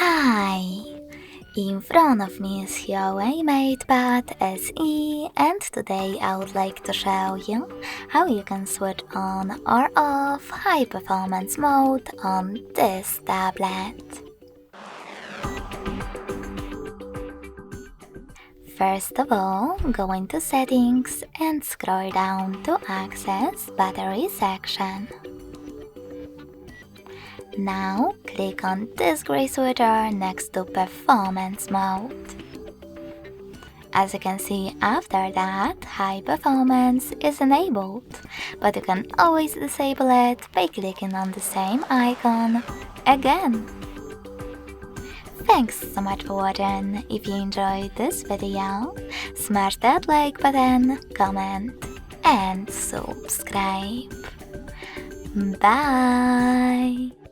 Hi! In front of me is Huawei MatePad SE, and today I would like to show you how you can switch on or off high performance mode on this tablet. First of all, go into Settings and scroll down to access Battery section. Now click on this gray switcher next to Performance mode. As you can see, after that, High Performance is enabled, but you can always disable it by clicking on the same icon again. Thanks so much for watching. If you enjoyed this video, smash that like button, comment and subscribe. Bye!